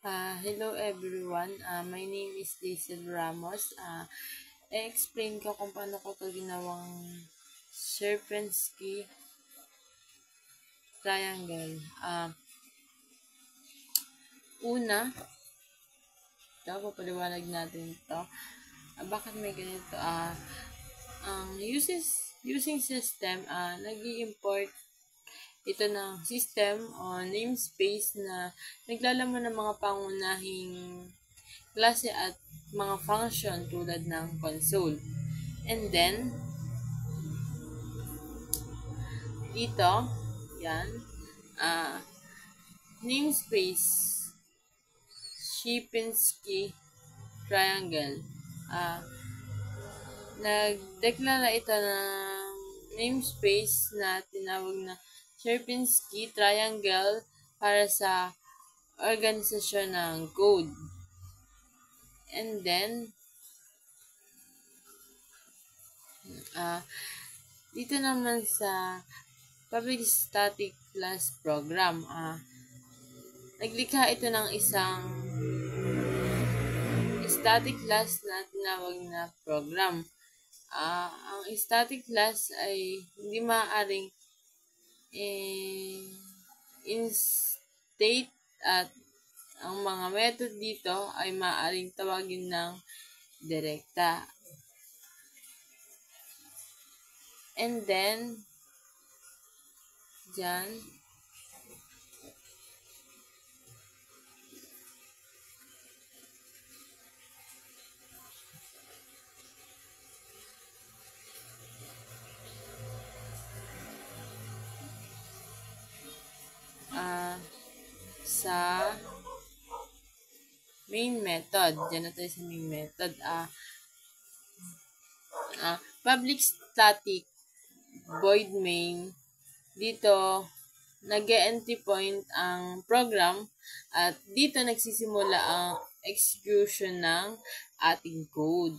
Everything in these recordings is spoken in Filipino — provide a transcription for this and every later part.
Hello everyone. My name is Daisel Ramos. I-explain ko kung paano ko ito ginawang Sierpinski triangle. Una, ito, papaliwanag natin ito. Bakit may ganito? Ang using system, nag-i-import ito ng system o namespace na naglalaman ng mga pangunahing klase at mga function tulad ng console. And then, dito, yan, namespace, Sierpinski triangle. Nagdeklara ito ng namespace na tinawag na Sierpinski triangle para sa organisasyon ng code. And then, dito naman sa public static class program, naglikha ito ng isang static class na tinawag na program. Ang static class ay hindi maaaring in-state at ang mga method dito ay maaaring tawagin ng direkta. And then, dyan, sa main method. Diyan na tayo sa main method. Public static void main. Dito, nag-entry point ang program at dito nagsisimula ang execution ng ating code.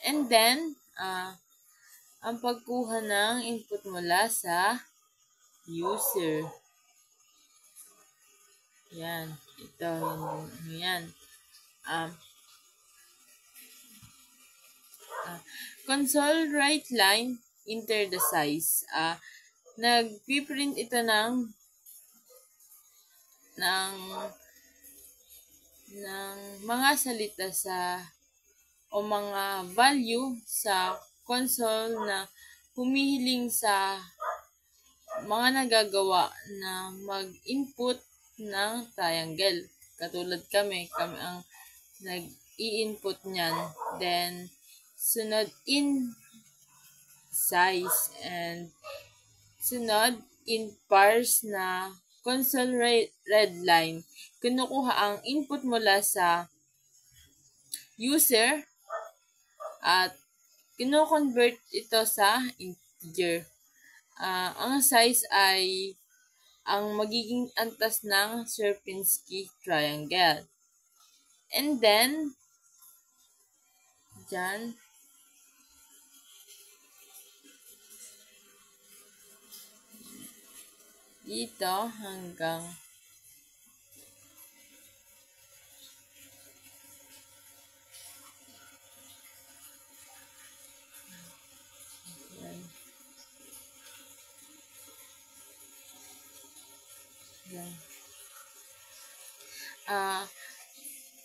And then, ang pagkuha ng input mula sa user. Yan. Ito. Yan. Console write line, enter the size. Nag-print ito ng mga salita o mga value sa console na humihiling sa mga nagagawa na mag-input ng triangle. Katulad kami ang nag-i-input niyan. Then, sunod in size and sunod in parse na console read line. Kinukuha ang input mula sa user at kino-convert ito sa integer. Ang size ay ang magiging antas ng Sierpinski triangle. And then, dyan, dito hanggang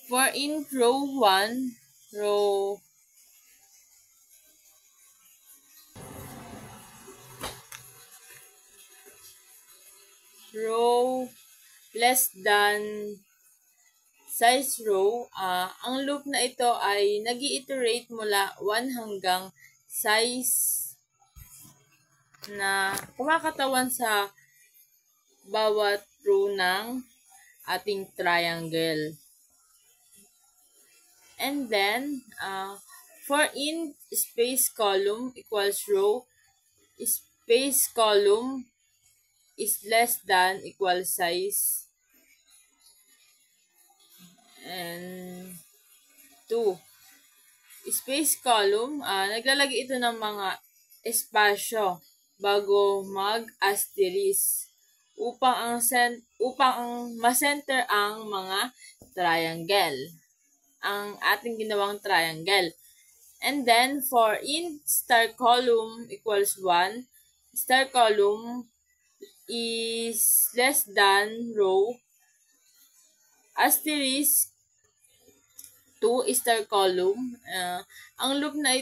for in row 1, row less than size row, ang loop na ito ay nag-iterate mula 1 hanggang size na kumakatawan sa bawat row ng ating triangle. And then, for in space column equals row, space column is less than equal size, and 2. Space column, naglalagay ito ng mga espasyo bago mag-asterisk upang ma-center ang mga triangle. Ang ating ginawang triangle. And then, for in star column equals 1, star column is less than row, asterisk 2 star column. Ang loop na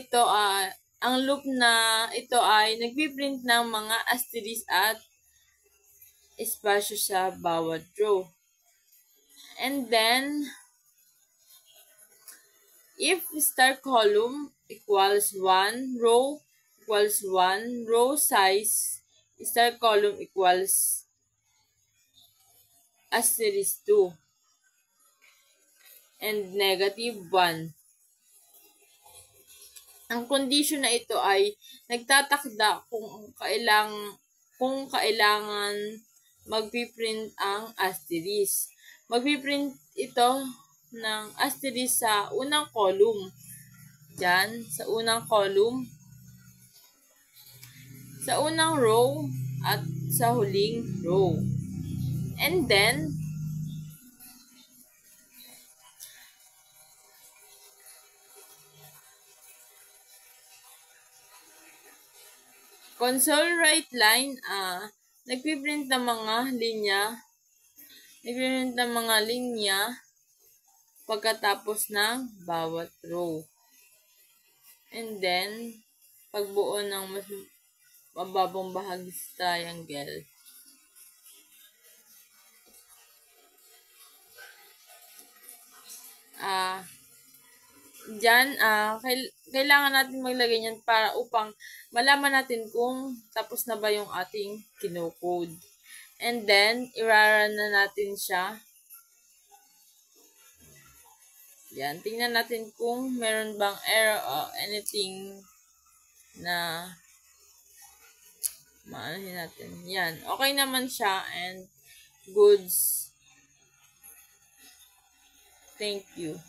ito ay nagpiprint ng mga asterisk at espasyo sa bawat row. And then, if star column equals 1, row equals 1, row size star column equals asterisk 2 and negative 1. Ang condition na ito ay nagtatakda kung kailangan magpiprint ang asterisk. Magpiprint ito ng asterisk sa unang column. Diyan, sa unang column, sa unang row, at sa huling row. And then, console write line, nagpiprint ng mga linya pagkatapos ng bawat row. And then, pagbuo ng mas mababang bahagi sa triangle. Diyan, kailangan natin maglagay niyan upang malaman natin kung tapos na ba yung ating kinocode. And then, i-run na natin siya. Yan, tingnan natin kung meron bang error or anything na maanahin natin. Yan, okay naman siya and goods. Thank you.